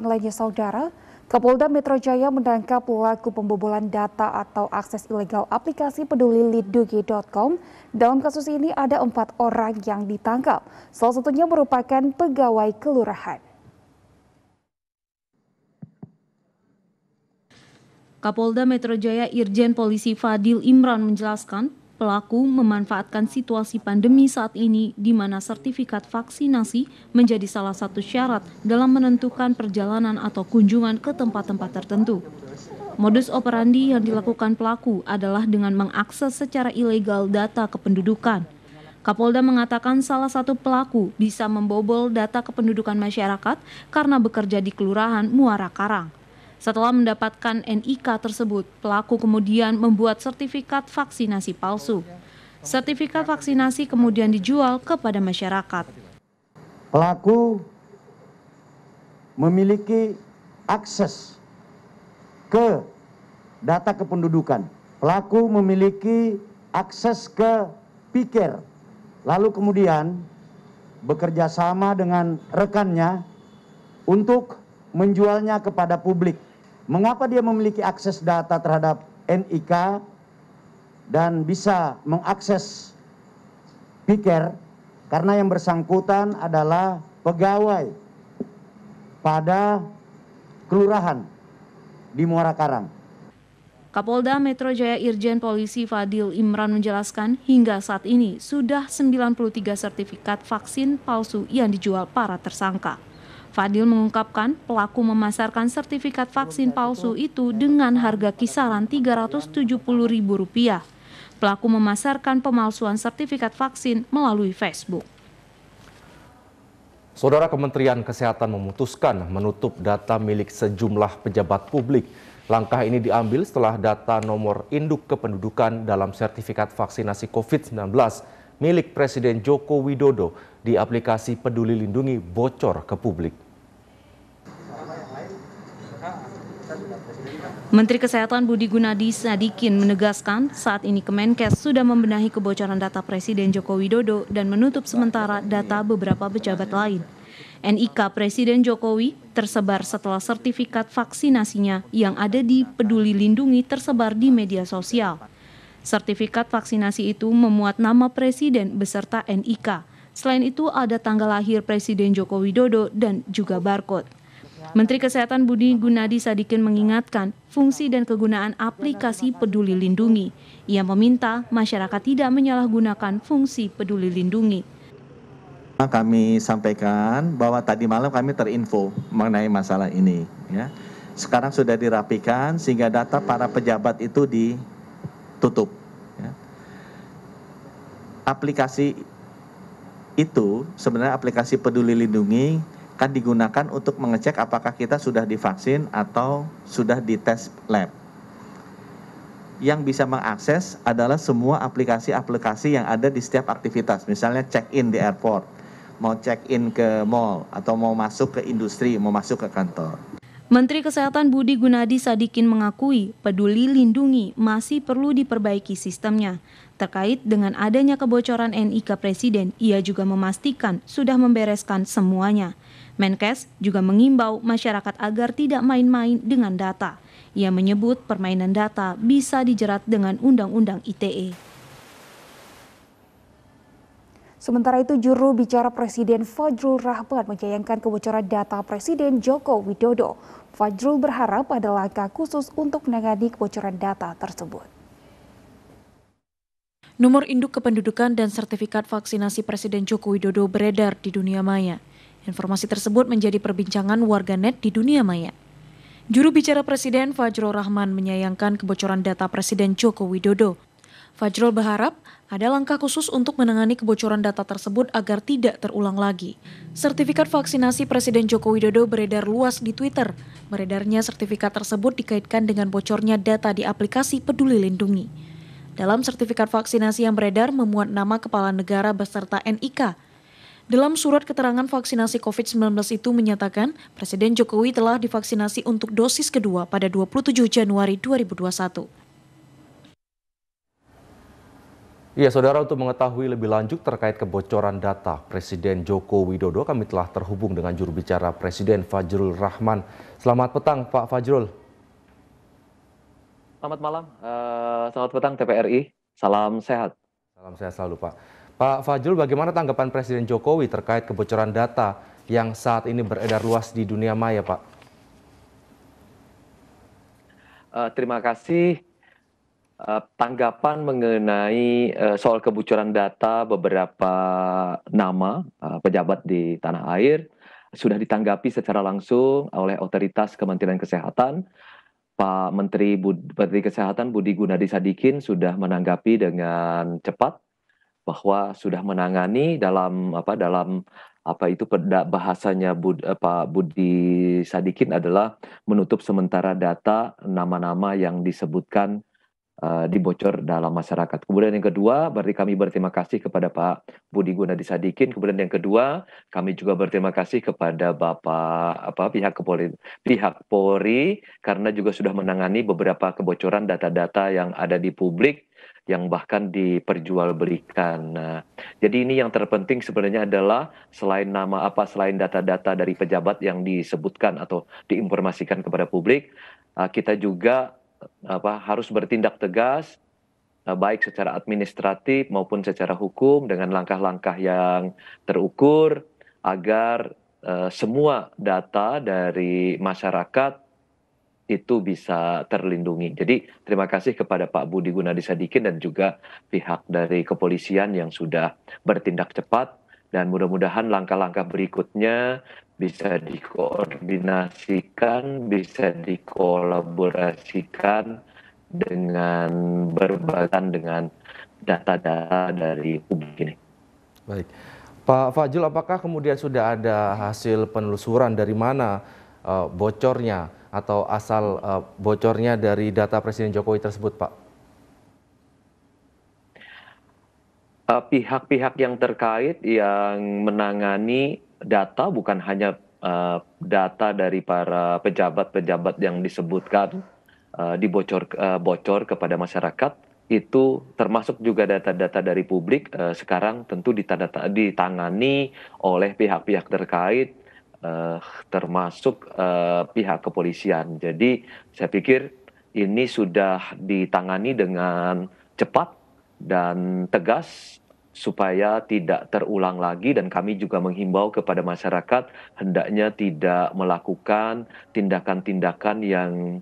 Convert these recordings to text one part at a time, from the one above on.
Lainnya saudara, Kapolda Metro Jaya menangkap pelaku pembobolan data atau akses ilegal aplikasi pedulilindungi.com. Dalam kasus ini ada 4 orang yang ditangkap, salah satunya merupakan pegawai kelurahan. Kapolda Metro Jaya Irjen Polisi Fadil Imran menjelaskan, pelaku memanfaatkan situasi pandemi saat ini di mana sertifikat vaksinasi menjadi salah satu syarat dalam menentukan perjalanan atau kunjungan ke tempat-tempat tertentu. Modus operandi yang dilakukan pelaku adalah dengan mengakses secara ilegal data kependudukan. Kapolda mengatakan salah satu pelaku bisa membobol data kependudukan masyarakat karena bekerja di Kelurahan Muara Karang. Setelah mendapatkan NIK tersebut, pelaku kemudian membuat sertifikat vaksinasi palsu. Sertifikat vaksinasi kemudian dijual kepada masyarakat. Pelaku memiliki akses ke data kependudukan. Pelaku memiliki akses ke pikir. Lalu kemudian bekerja sama dengan rekannya untuk menjualnya kepada publik. Mengapa dia memiliki akses data terhadap NIK dan bisa mengakses pikir? Karena yang bersangkutan adalah pegawai pada kelurahan di Muara Karang. Kapolda Metro Jaya Irjen Polisi Fadil Imran menjelaskan hingga saat ini sudah 93 sertifikat vaksin palsu yang dijual para tersangka. Fadil mengungkapkan pelaku memasarkan sertifikat vaksin palsu itu dengan harga kisaran Rp370.000. Pelaku memasarkan pemalsuan sertifikat vaksin melalui Facebook. Saudara, Kementerian Kesehatan memutuskan menutup data milik sejumlah pejabat publik. Langkah ini diambil setelah data nomor induk kependudukan dalam sertifikat vaksinasi COVID-19 milik Presiden Joko Widodo di aplikasi Peduli Lindungi bocor ke publik. Menteri Kesehatan Budi Gunadi Sadikin menegaskan saat ini Kemenkes sudah membenahi kebocoran data Presiden Joko Widodo dan menutup sementara data beberapa pejabat lain. NIK Presiden Jokowi tersebar setelah sertifikat vaksinasinya yang ada di Peduli Lindungi tersebar di media sosial. Sertifikat vaksinasi itu memuat nama Presiden beserta NIK. Selain itu ada tanggal lahir Presiden Joko Widodo dan juga barcode. Menteri Kesehatan Budi Gunadi Sadikin mengingatkan fungsi dan kegunaan aplikasi Peduli Lindungi. Ia meminta masyarakat tidak menyalahgunakan fungsi Peduli Lindungi. Kami sampaikan bahwa tadi malam kami terinfo mengenai masalah ini. Ya. Sekarang sudah dirapikan sehingga data para pejabat itu ditutup. Ya. Aplikasi itu sebenarnya aplikasi Peduli Lindungi kan digunakan untuk mengecek apakah kita sudah divaksin atau sudah dites lab. Yang bisa mengakses adalah semua aplikasi-aplikasi yang ada di setiap aktivitas. Misalnya check-in di airport, mau check-in ke mall, atau mau masuk ke industri, mau masuk ke kantor. Menteri Kesehatan Budi Gunadi Sadikin mengakui Peduli Lindungi masih perlu diperbaiki sistemnya. Terkait dengan adanya kebocoran NIK Presiden, ia juga memastikan sudah membereskan semuanya. Menkes juga mengimbau masyarakat agar tidak main-main dengan data. Ia menyebut permainan data bisa dijerat dengan Undang-Undang ITE. Sementara itu, juru bicara Presiden Fajrul Rahman menyayangkan kebocoran data Presiden Joko Widodo. Fajrul berharap ada langkah khusus untuk menangani kebocoran data tersebut. Nomor induk kependudukan dan sertifikat vaksinasi Presiden Joko Widodo beredar di dunia maya. Informasi tersebut menjadi perbincangan warganet di dunia maya. Juru bicara Presiden Fajrul Rahman menyayangkan kebocoran data Presiden Joko Widodo. Fajrul berharap ada langkah khusus untuk menangani kebocoran data tersebut agar tidak terulang lagi. Sertifikat vaksinasi Presiden Joko Widodo beredar luas di Twitter. Beredarnya sertifikat tersebut dikaitkan dengan bocornya data di aplikasi Peduli Lindungi. Dalam sertifikat vaksinasi yang beredar memuat nama kepala negara beserta NIK. Dalam surat keterangan vaksinasi COVID-19 itu menyatakan Presiden Jokowi telah divaksinasi untuk dosis kedua pada 27 Januari 2021. Ya, saudara, untuk mengetahui lebih lanjut terkait kebocoran data Presiden Joko Widodo, kami telah terhubung dengan juru bicara Presiden Fajrul Rahman. Selamat petang, Pak Fajrul. Selamat malam, selamat petang TPRI, salam sehat. Salam sehat selalu, Pak. Pak Fajrul, bagaimana tanggapan Presiden Jokowi terkait kebocoran data yang saat ini beredar luas di dunia maya, Pak? Terima kasih. Tanggapan mengenai soal kebocoran data beberapa nama pejabat di tanah air sudah ditanggapi secara langsung oleh otoritas Kementerian Kesehatan. Pak Menteri Kesehatan Budi Gunadi Sadikin sudah menanggapi dengan cepat bahwa sudah menangani dalam bahasanya Pak Budi Sadikin adalah menutup sementara data nama-nama yang disebutkan dibocor dalam masyarakat. Kemudian yang kedua, berarti kami berterima kasih kepada Pak Budi Gunadi Sadikin. Kemudian yang kedua, kami juga berterima kasih kepada pihak Polri karena juga sudah menangani beberapa kebocoran data-data yang ada di publik yang bahkan diperjualbelikan. Nah, jadi ini yang terpenting sebenarnya adalah selain data-data dari pejabat yang disebutkan atau diinformasikan kepada publik, kita juga harus bertindak tegas baik secara administratif maupun secara hukum dengan langkah-langkah yang terukur agar semua data dari masyarakat itu bisa terlindungi. Jadi terima kasih kepada Pak Budi Gunadi Sadikin dan juga pihak dari kepolisian yang sudah bertindak cepat, dan mudah-mudahan langkah-langkah berikutnya bisa dikoordinasikan, bisa dikolaborasikan dengan berbagai dengan data-data dari publik ini. Baik. Pak Fajrul, apakah kemudian sudah ada hasil penelusuran dari mana bocornya atau asal bocornya dari data Presiden Jokowi tersebut, Pak? Pihak-pihak yang terkait yang menangani data bukan hanya data dari para pejabat-pejabat yang disebutkan bocor kepada masyarakat, itu termasuk juga data-data dari publik sekarang tentu ditangani oleh pihak-pihak terkait, termasuk pihak kepolisian. Jadi saya pikir ini sudah ditangani dengan cepat dan tegas supaya tidak terulang lagi, dan kami juga menghimbau kepada masyarakat hendaknya tidak melakukan tindakan-tindakan yang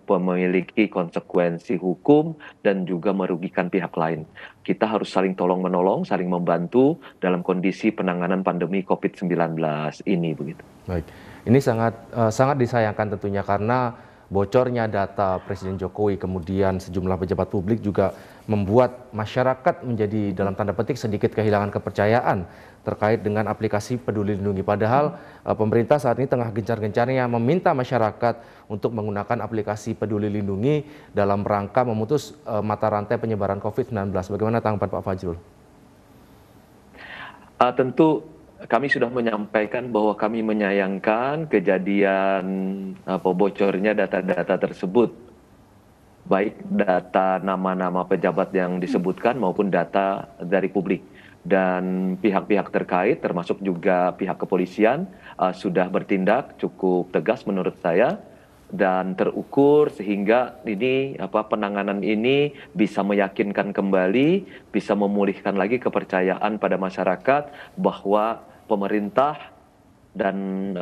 memiliki konsekuensi hukum dan juga merugikan pihak lain. Kita harus saling tolong-menolong, saling membantu dalam kondisi penanganan pandemi COVID-19 ini, begitu. Baik, ini sangat disayangkan tentunya karena bocornya data Presiden Jokowi, kemudian sejumlah pejabat publik juga membuat masyarakat menjadi dalam tanda petik sedikit kehilangan kepercayaan terkait dengan aplikasi Peduli Lindungi. Padahal pemerintah saat ini tengah gencar-gencarnya meminta masyarakat untuk menggunakan aplikasi Peduli Lindungi dalam rangka memutus mata rantai penyebaran COVID-19. Bagaimana tanggapan Pak Fajrul? Tentu kami sudah menyampaikan bahwa kami menyayangkan kejadian bocornya data-data tersebut, baik data nama-nama pejabat yang disebutkan maupun data dari publik. Dan pihak-pihak terkait termasuk juga pihak kepolisian sudah bertindak cukup tegas menurut saya dan terukur sehingga ini penanganan ini bisa meyakinkan kembali, bisa memulihkan lagi kepercayaan pada masyarakat bahwa pemerintah dan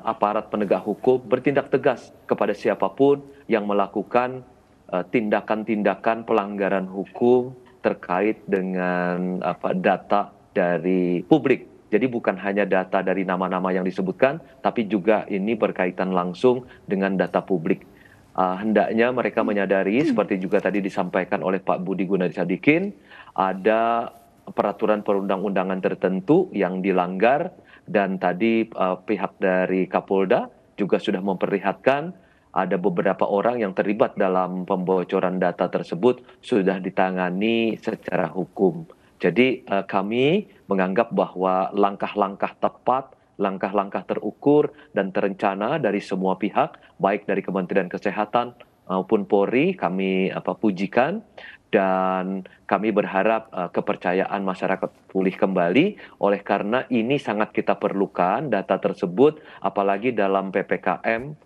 aparat penegak hukum bertindak tegas kepada siapapun yang melakukan tindakan-tindakan pelanggaran hukum terkait dengan data dari publik. Jadi bukan hanya data dari nama-nama yang disebutkan, tapi juga ini berkaitan langsung dengan data publik. Hendaknya mereka menyadari, seperti juga tadi disampaikan oleh Pak Budi Gunadi Sadikin, ada peraturan perundang-undangan tertentu yang dilanggar, dan tadi pihak dari Kapolda juga sudah memperlihatkan ada beberapa orang yang terlibat dalam pembocoran data tersebut sudah ditangani secara hukum. Jadi kami menganggap bahwa langkah-langkah tepat, langkah-langkah terukur dan terencana dari semua pihak, baik dari Kementerian Kesehatan maupun Polri, kami pujikan, dan kami berharap kepercayaan masyarakat pulih kembali. Oleh karena ini sangat kita perlukan data tersebut, apalagi dalam PPKM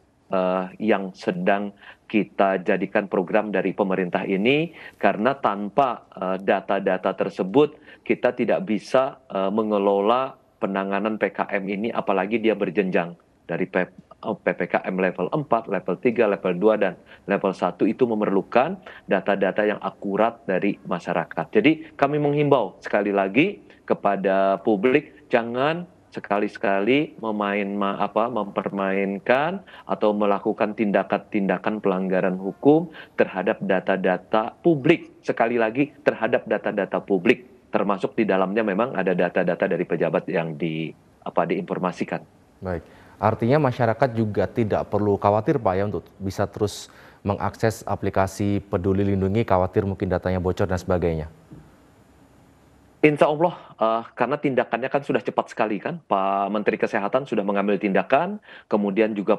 yang sedang kita jadikan program dari pemerintah ini, karena tanpa data-data tersebut kita tidak bisa mengelola penanganan PKM ini, apalagi dia berjenjang dari PPKM level 4, level 3, level 2, dan level 1 itu memerlukan data-data yang akurat dari masyarakat. Jadi kami menghimbau sekali lagi kepada publik, jangan sekali-sekali mempermainkan atau melakukan tindakan-tindakan pelanggaran hukum terhadap data-data publik. Sekali lagi, terhadap data-data publik, termasuk di dalamnya memang ada data-data dari pejabat yang diinformasikan. Baik, artinya masyarakat juga tidak perlu khawatir Pak ya untuk bisa terus mengakses aplikasi Peduli Lindungi, khawatir mungkin datanya bocor dan sebagainya. Insya Allah, karena tindakannya kan sudah cepat sekali kan, Pak Menteri Kesehatan sudah mengambil tindakan, kemudian juga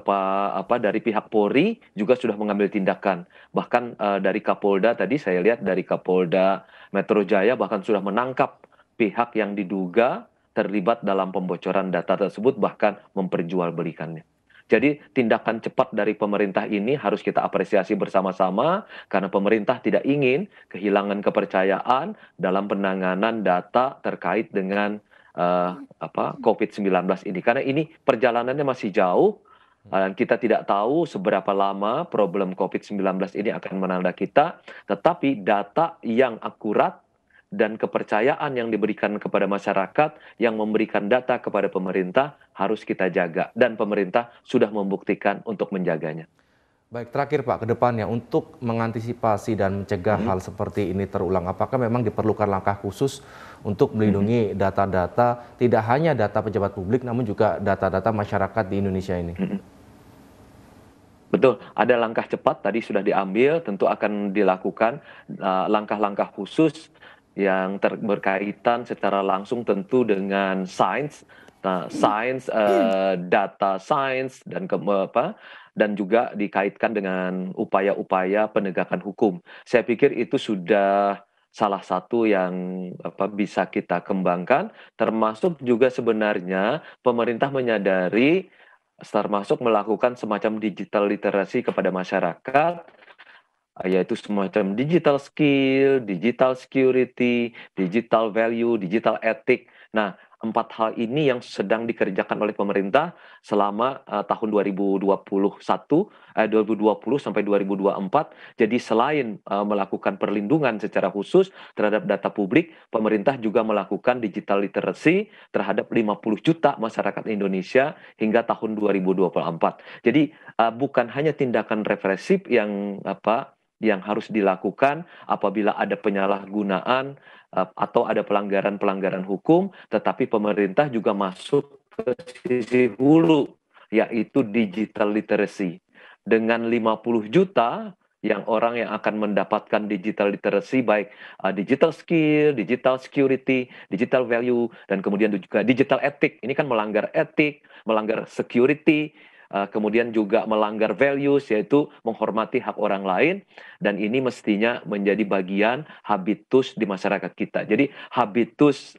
dari pihak Polri juga sudah mengambil tindakan. Bahkan dari Kapolda tadi saya lihat dari Kapolda Metro Jaya bahkan sudah menangkap pihak yang diduga terlibat dalam pembocoran data tersebut, bahkan memperjualbelikannya. Jadi tindakan cepat dari pemerintah ini harus kita apresiasi bersama-sama, karena pemerintah tidak ingin kehilangan kepercayaan dalam penanganan data terkait dengan COVID-19 ini. Karena ini perjalanannya masih jauh, dan kita tidak tahu seberapa lama problem COVID-19 ini akan melanda kita, tetapi data yang akurat dan kepercayaan yang diberikan kepada masyarakat yang memberikan data kepada pemerintah harus kita jaga, dan pemerintah sudah membuktikan untuk menjaganya. Baik, terakhir Pak, ke depannya untuk mengantisipasi dan mencegah hal seperti ini terulang, apakah memang diperlukan langkah khusus untuk melindungi data-data, tidak hanya data pejabat publik namun juga data-data masyarakat di Indonesia ini? Betul, ada langkah cepat tadi sudah diambil, tentu akan dilakukan langkah-langkah khusus yang berkaitan secara langsung tentu dengan sains, data sains, dan juga dikaitkan dengan upaya-upaya penegakan hukum. Saya pikir itu sudah salah satu yang bisa kita kembangkan, termasuk juga sebenarnya pemerintah menyadari, termasuk melakukan semacam digital literasi kepada masyarakat, yaitu semacam digital skill, digital security, digital value, digital ethic. Nah, 4 hal ini yang sedang dikerjakan oleh pemerintah selama tahun 2020 sampai 2024. Jadi selain melakukan perlindungan secara khusus terhadap data publik, pemerintah juga melakukan digital literacy terhadap 50 juta masyarakat Indonesia hingga tahun 2024. Jadi bukan hanya tindakan represif yang harus dilakukan apabila ada penyalahgunaan atau ada pelanggaran-pelanggaran hukum, tetapi pemerintah juga masuk ke sisi hulu, yaitu digital literacy. Dengan 50 juta orang yang akan mendapatkan digital literacy, baik digital skill, digital security, digital value, dan kemudian juga digital ethic. Ini kan melanggar etik, melanggar security, kemudian juga melanggar values, yaitu menghormati hak orang lain, dan ini mestinya menjadi bagian habitus di masyarakat kita. Jadi habitus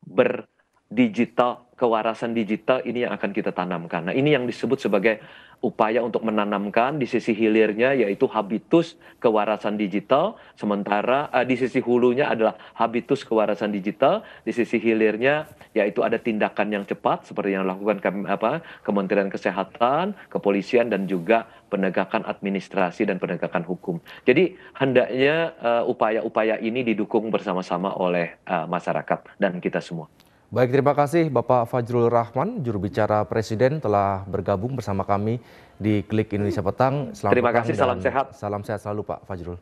berdigital, kewarasan digital ini yang akan kita tanamkan. Nah, ini yang disebut sebagai upaya untuk menanamkan di sisi hilirnya, yaitu habitus kewarasan digital, sementara di sisi hulunya adalah habitus kewarasan digital, di sisi hilirnya yaitu ada tindakan yang cepat seperti yang dilakukan Kementerian Kesehatan, Kepolisian, dan juga penegakan administrasi dan penegakan hukum. Jadi hendaknya upaya-upaya ini didukung bersama-sama oleh masyarakat dan kita semua. Baik, terima kasih Bapak Fajrul Rahman, juru bicara Presiden, telah bergabung bersama kami di Klik Indonesia Petang. Terima kasih, salam sehat. Salam sehat selalu Pak Fajrul.